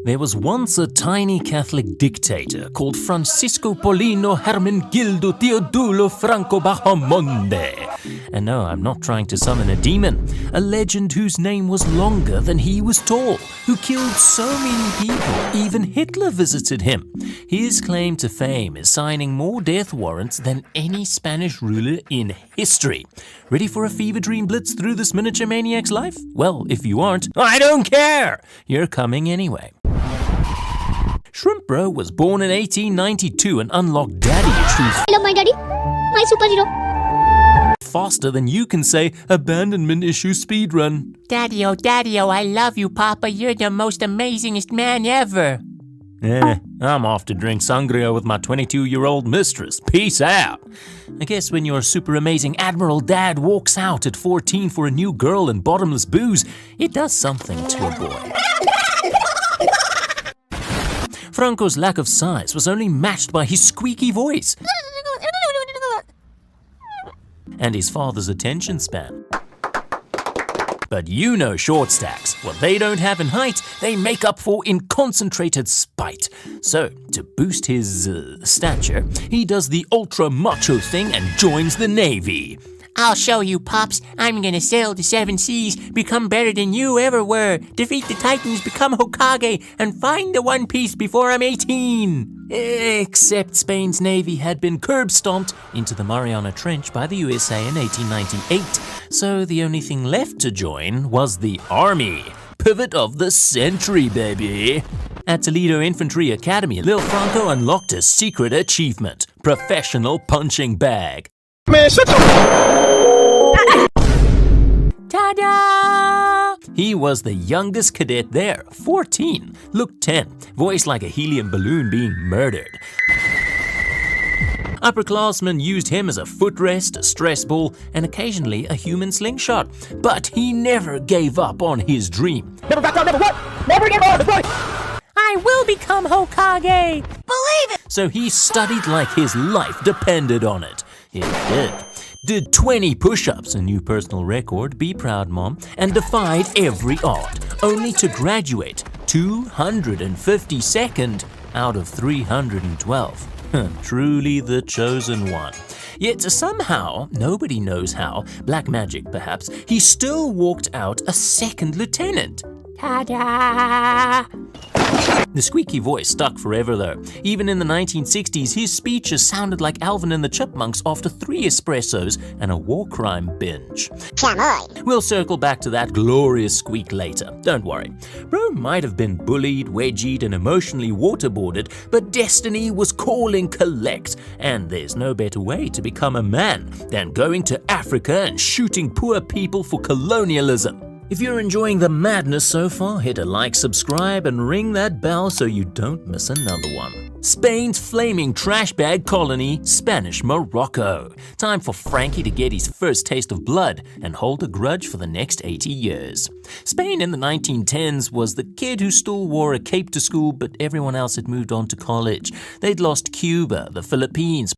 There was once a tiny Catholic dictator called Francisco Paulino Hermenegildo Teodulo Franco Bahamonde. And no, I'm not trying to summon a demon. A legend whose name was longer than he was tall, who killed so many people, even Hitler visited him. His claim to fame is signing more death warrants than any Spanish ruler in history. Ready for a fever dream blitz through this miniature maniac's life? Well, if you aren't, I don't care! You're coming anyway. Shrimp Bro was born in 1892 and unlocked daddy issues. Hello, my daddy. My superhero. Faster than you can say abandonment issue speedrun. Daddy-o, I love you, Papa. You're the most amazingest man ever. I'm off to drink sangria with my 22-year-old mistress. Peace out. I guess when your super amazing Admiral Dad walks out at 14 for a new girl and bottomless booze, it does something to a boy. Franco's lack of size was only matched by his squeaky voice and his father's attention span. But you know short stacks. What they don't have in height, they make up for in concentrated spite. So, to boost his stature, he does the ultra macho thing and joins the Navy. I'll show you, Pops. I'm gonna sail the 7 seas, become better than you ever were, defeat the Titans, become Hokage, and find the One Piece before I'm 18. Except Spain's Navy had been curb-stomped into the Mariana Trench by the USA in 1898, so the only thing left to join was the Army. Pivot of the century, baby. At Toledo Infantry Academy, Lil Franco unlocked a secret achievement: professional punching bag. Man, shut your... Ta-da! He was the youngest cadet there, 14, looked 10, voiced like a helium balloon being murdered. Upperclassmen used him as a footrest, a stress ball, and occasionally a human slingshot. But he never gave up on his dream. Never back down, never what? Never give up, boy! I will become Hokage! Believe it. So he studied like his life depended on it. It did. Did 20 push-ups, a new personal record, be proud mom, and defied every odd, only to graduate 252nd out of 312. Truly the chosen one. Yet somehow, nobody knows how, black magic perhaps, he still walked out a second lieutenant. Ta-da! The squeaky voice stuck forever though. Even in the 1960s, his speeches sounded like Alvin and the Chipmunks after 3 espressos and a war crime binge. Come on. We'll circle back to that glorious squeak later, don't worry. Bro might have been bullied, wedgied, and emotionally waterboarded, but destiny was calling collect, and there's no better way to become a man than going to Africa and shooting poor people for colonialism. If you're enjoying the madness so far, hit a like, subscribe, and ring that bell so you don't miss another one. Spain's flaming trash bag colony, Spanish Morocco. Time for Frankie to get his first taste of blood and hold a grudge for the next 80 years. Spain in the 1910s was the kid who still wore a cape to school, but everyone else had moved on to college. They'd lost Cuba, the Philippines,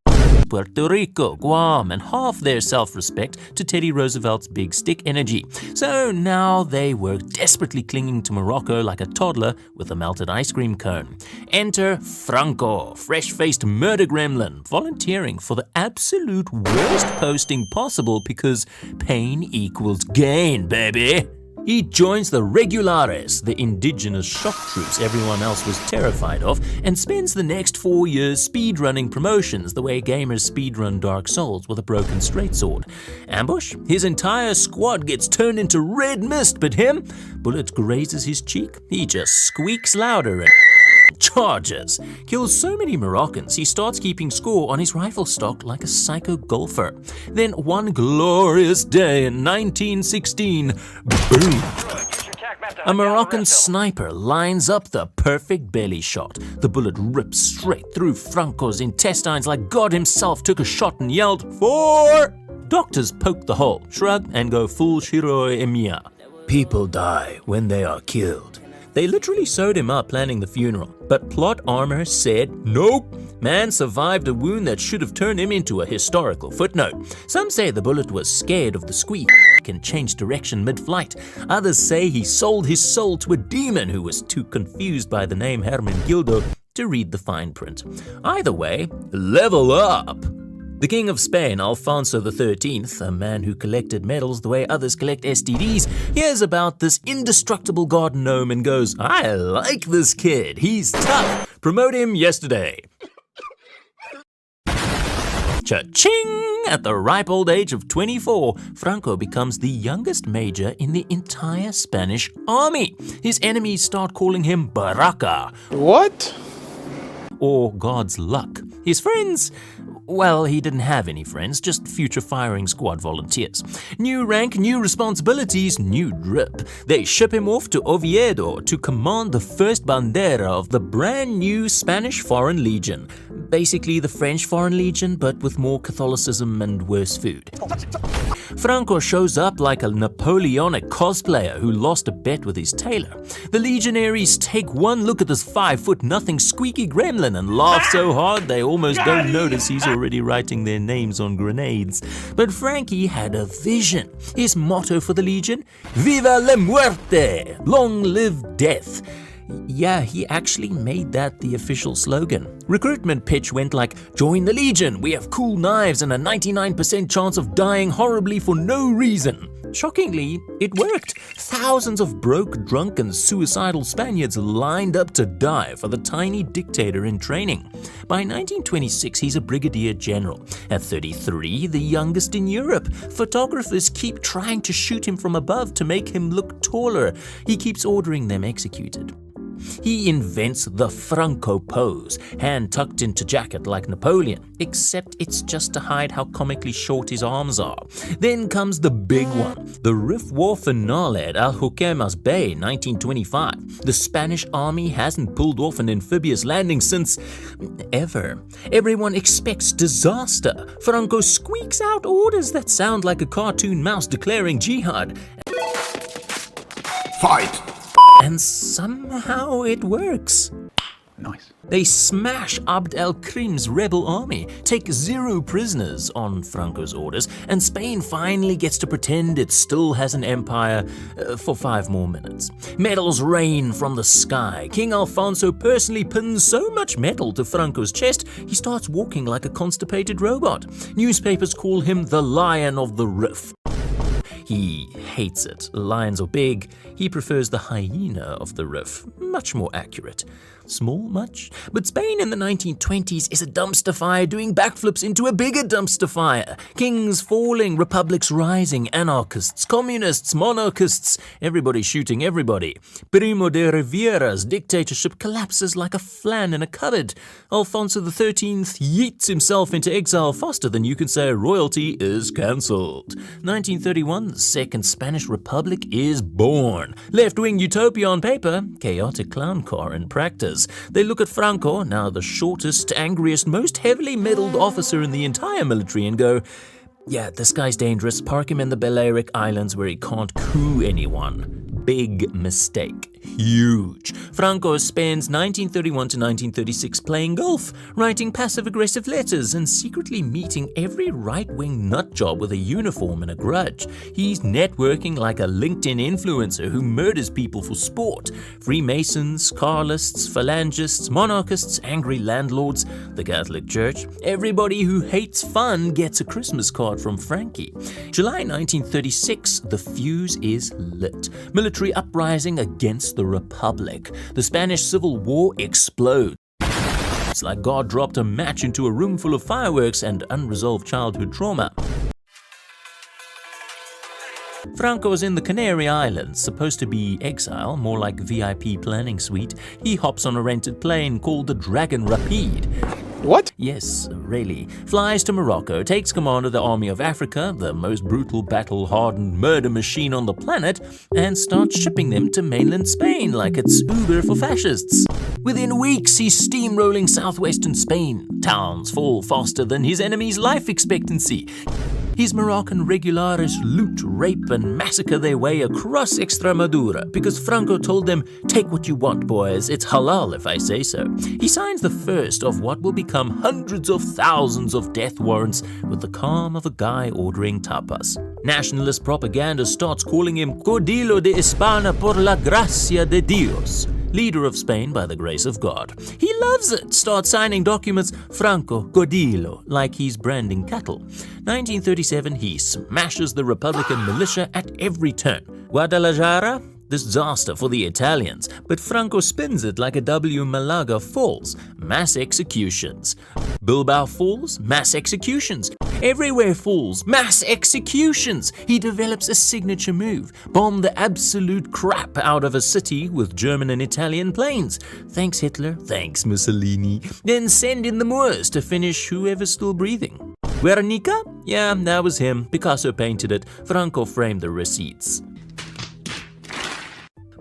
Puerto Rico, Guam, and half their self-respect to Teddy Roosevelt's big stick energy. So now they were desperately clinging to Morocco like a toddler with a melted ice cream cone. Enter Franco, fresh-faced murder gremlin, volunteering for the absolute worst posting possible because pain equals gain, baby. He joins the Regulares, the indigenous shock troops everyone else was terrified of, and spends the next 4 years speedrunning promotions the way gamers speedrun Dark Souls with a broken straight sword. Ambush? His entire squad gets turned into red mist, but him? Bullet grazes his cheek. He just squeaks louder and charges. Kills so many Moroccans, he starts keeping score on his rifle stock like a psycho golfer. Then one glorious day in 1916, boom! A Moroccan sniper lines up the perfect belly shot. The bullet rips straight through Franco's intestines like God himself took a shot and yelled, "For!" Doctors poke the hole, shrug, and go full Shiroi Emiya. People die when they are killed. They literally sewed him up planning the funeral, but plot armor said, nope, man survived a wound that should have turned him into a historical footnote. Some say the bullet was scared of the squeak back and changed direction mid-flight. Others say he sold his soul to a demon who was too confused by the name Hermenegildo to read the fine print. Either way, level up! The King of Spain, Alfonso XIII, a man who collected medals the way others collect STDs, hears about this indestructible garden gnome and goes, "I like this kid, he's tough, promote him yesterday." Cha-ching! At the ripe old age of 24, Franco becomes the youngest major in the entire Spanish army. His enemies start calling him Baraka. What? Or God's luck. His friends? Well, he didn't have any friends, just future firing squad volunteers. New rank, new responsibilities, new drip. They ship him off to Oviedo to command the first bandera of the brand new Spanish Foreign Legion. Basically the French Foreign Legion, but with more Catholicism and worse food. Franco shows up like a Napoleonic cosplayer who lost a bet with his tailor. The legionaries take one look at this 5'0" squeaky gremlin and laugh so hard they almost don't notice he's already writing their names on grenades. But Frankie had a vision. His motto for the Legion? Viva la Muerte! Long live death. Yeah, he actually made that the official slogan. Recruitment pitch went like, "Join the Legion, we have cool knives and a 99% chance of dying horribly for no reason." Shockingly, it worked. Thousands of broke, drunk, and suicidal Spaniards lined up to die for the tiny dictator in training. By 1926, he's a brigadier general. At 33, the youngest in Europe. Photographers keep trying to shoot him from above to make him look taller. He keeps ordering them executed. He invents the Franco pose, hand tucked into jacket like Napoleon, except it's just to hide how comically short his arms are. Then comes the big one, the Rif War finale at Alhucemas Bay, 1925. The Spanish army hasn't pulled off an amphibious landing since ever. Everyone expects disaster. Franco squeaks out orders that sound like a cartoon mouse declaring jihad. Fight! And somehow it works. Nice. They smash Abd el-Krim's rebel army, take 0 prisoners on Franco's orders, and Spain finally gets to pretend it still has an empire for 5 more minutes. Medals rain from the sky. King Alfonso personally pins so much metal to Franco's chest, he starts walking like a constipated robot. Newspapers call him the Lion of the Rif. He hates it. Lions are big. He prefers the hyena of the Rif. Much more accurate. Small much? But Spain in the 1920s is a dumpster fire doing backflips into a bigger dumpster fire. Kings falling, republics rising, anarchists, communists, monarchists, everybody shooting everybody. Primo de Rivera's dictatorship collapses like a flan in a cupboard. Alfonso XIII yeets himself into exile faster than you can say royalty is cancelled. 1931, the Second Spanish Republic is born. Left-wing utopia on paper, chaotic clown car in practice. They look at Franco, now the shortest, angriest, most heavily medalled officer in the entire military, and go, "Yeah, this guy's dangerous. Park him in the Balearic Islands where he can't coup anyone." Big mistake. Huge. Franco spends 1931 to 1936 playing golf, writing passive-aggressive letters, and secretly meeting every right-wing nutjob with a uniform and a grudge. He's networking like a LinkedIn influencer who murders people for sport. Freemasons, Carlists, Phalangists, monarchists, angry landlords, the Catholic Church. Everybody who hates fun gets a Christmas card from Frankie. July 1936, the fuse is lit. Military uprising against the Republic. The Spanish Civil War explodes. It's like God dropped a match into a room full of fireworks and unresolved childhood trauma. Franco's in the Canary Islands, supposed to be exile, more like VIP planning suite. He hops on a rented plane called the Dragon Rapide. What? Yes, really. Flies to Morocco, takes command of the Army of Africa, the most brutal, battle-hardened murder machine on the planet, and starts shipping them to mainland Spain like it's Uber for fascists. Within weeks, he's steamrolling southwestern Spain. Towns fall faster than his enemy's life expectancy. His Moroccan regulares loot, rape, and massacre their way across Extremadura because Franco told them, "Take what you want, boys. It's halal if I say so." He signs the first of what will become hundreds of thousands of death warrants with the calm of a guy ordering tapas. Nationalist propaganda starts calling him Caudillo de España por la gracia de Dios, leader of Spain by the grace of God. He loves it, starts signing documents Franco, Caudillo, like he's branding cattle. 1937, he smashes the Republican militia at every turn. Guadalajara? Disaster for the Italians, but Franco spins it like a W. Malaga Falls, mass executions. Bilbao Falls, mass executions. Everywhere falls, mass executions. He develops a signature move, bomb the absolute crap out of a city with German and Italian planes. Thanks Hitler, thanks Mussolini. Then send in the Moors to finish whoever's still breathing. Guernica? Yeah, that was him. Picasso painted it. Franco framed the receipts.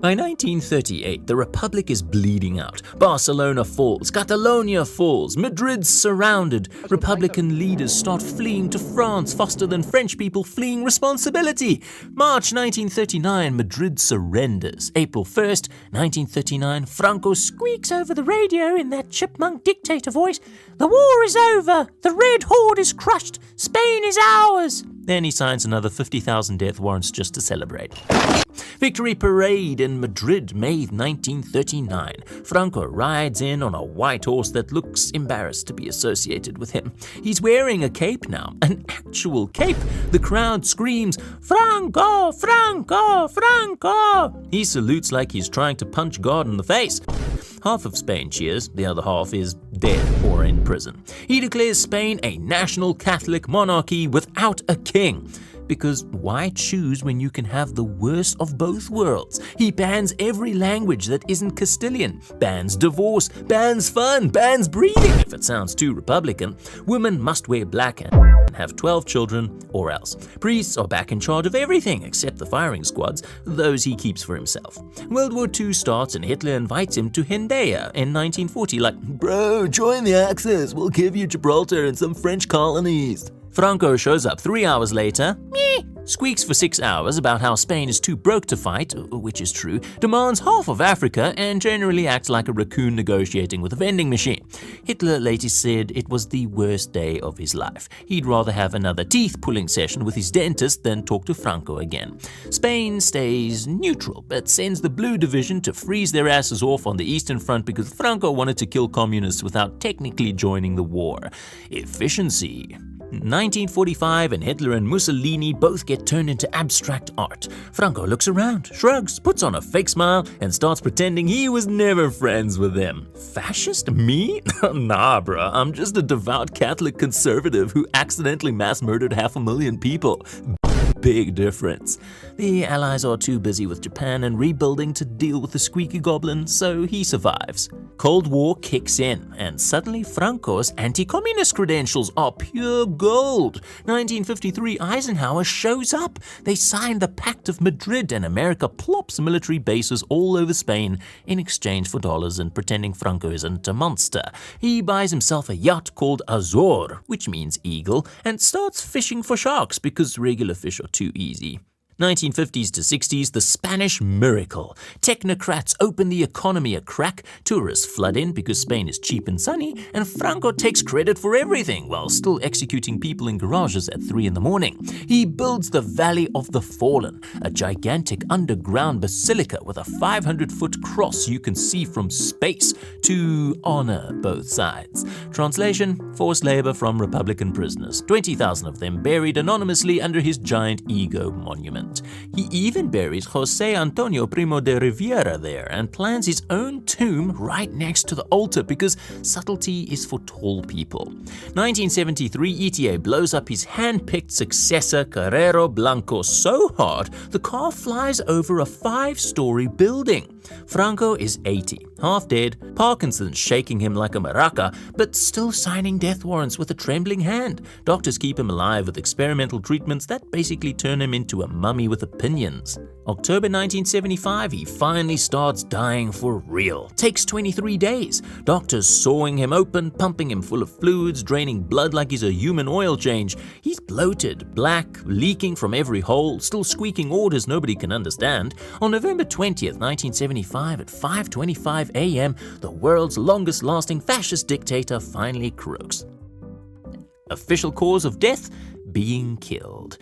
By 1938, the Republic is bleeding out. Barcelona falls, Catalonia falls, Madrid's surrounded. Republican leaders start fleeing to France faster than French people fleeing responsibility. March 1939, Madrid surrenders. April 1st, 1939, Franco squeaks over the radio in that chipmunk dictator voice, "The war is over, the Red Horde is crushed, Spain is ours." Then he signs another 50,000 death warrants just to celebrate. Victory Parade in Madrid, May 1939. Franco rides in on a white horse that looks embarrassed to be associated with him. He's wearing a cape now, an actual cape. The crowd screams, "Franco! Franco! Franco!" He salutes like he's trying to punch God in the face. Half of Spain cheers, the other half is dead or in prison. He declares Spain a national Catholic monarchy without a king. Because why choose when you can have the worst of both worlds? He bans every language that isn't Castilian, bans divorce, bans fun, bans breeding. If it sounds too Republican, women must wear black and have 12 children or else. Priests are back in charge of everything except the firing squads, those he keeps for himself. World War II starts and Hitler invites him to Hendaia in 1940 like, "Bro, join the Axis, we'll give you Gibraltar and some French colonies." Franco shows up 3 hours later, squeaks for 6 hours about how Spain is too broke to fight, which is true, demands half of Africa, and generally acts like a raccoon negotiating with a vending machine. Hitler later said it was the worst day of his life. He'd rather have another teeth-pulling session with his dentist than talk to Franco again. Spain stays neutral, but sends the Blue Division to freeze their asses off on the Eastern Front because Franco wanted to kill communists without technically joining the war. Efficiency. 1945 and Hitler and Mussolini both get turned into abstract art. Franco looks around, shrugs, puts on a fake smile, and starts pretending he was never friends with them. Fascist? Me? Nah, bruh, I'm just a devout Catholic conservative who accidentally mass murdered 500,000 people. Big difference. The Allies are too busy with Japan and rebuilding to deal with the squeaky goblin, so he survives. Cold War kicks in, and suddenly Franco's anti-communist credentials are pure gold. 1953, Eisenhower shows up. They signed the Pact of Madrid, and America plops military bases all over Spain in exchange for dollars and pretending Franco isn't a monster. He buys himself a yacht called Azor, which means eagle, and starts fishing for sharks because regular fish are too easy. 1950s to 60s, the Spanish miracle. Technocrats open the economy a crack, tourists flood in because Spain is cheap and sunny, and Franco takes credit for everything while still executing people in garages at 3 a.m. He builds the Valley of the Fallen, a gigantic underground basilica with a 500-foot cross you can see from space to honor both sides. Translation: forced labor from Republican prisoners, 20,000 of them buried anonymously under his giant ego monument. He even buries José Antonio Primo de Rivera there and plans his own tomb right next to the altar because subtlety is for tall people. 1973, ETA blows up his hand-picked successor Carrero Blanco so hard the car flies over a 5-story building. Franco is 80, half dead, Parkinson's shaking him like a maraca, but still signing death warrants with a trembling hand. Doctors keep him alive with experimental treatments that basically turn him into a mummy with opinions. October 1975, he finally starts dying for real. Takes 23 days. Doctors sawing him open, pumping him full of fluids, draining blood like he's a human oil change. He's bloated, black, leaking from every hole, still squeaking orders nobody can understand. On November 20th, 1975, at 5:25 a.m., the world's longest-lasting fascist dictator finally croaks. Official cause of death? Being killed.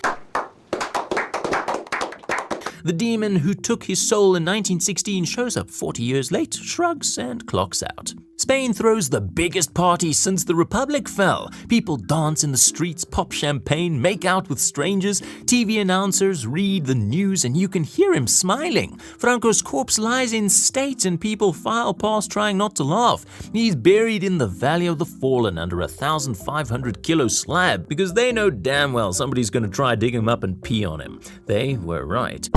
The demon who took his soul in 1916 shows up 40 years late, shrugs, and clocks out. Spain throws the biggest party since the Republic fell. People dance in the streets, pop champagne, make out with strangers. TV announcers read the news and you can hear him smiling. Franco's corpse lies in state and people file past trying not to laugh. He's buried in the Valley of the Fallen under a 1,500-kilo slab because they know damn well somebody's going to try dig him up and pee on him. They were right.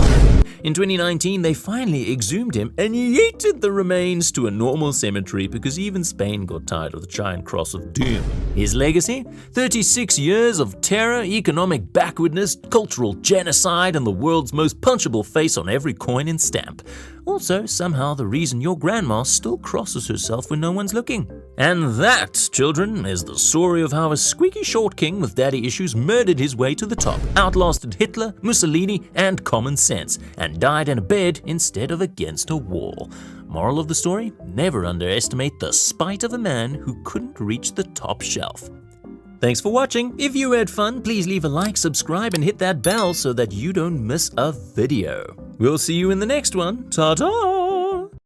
In 2019, they finally exhumed him and yeeted the remains to a normal cemetery because even Spain got tired of the giant cross of doom. His legacy? 36 years of terror, economic backwardness, cultural genocide, and the world's most punchable face on every coin and stamp. Also, somehow the reason your grandma still crosses herself when no one's looking. And that, children, is the story of how a squeaky short king with daddy issues murdered his way to the top, outlasted Hitler, Mussolini, and common sense, and died in a bed instead of against a wall. Moral of the story? Never underestimate the spite of a man who couldn't reach the top shelf. Thanks for watching. If you had fun, please leave a like, subscribe, and hit that bell so that you don't miss a video. We'll see you in the next one. Ta-ta!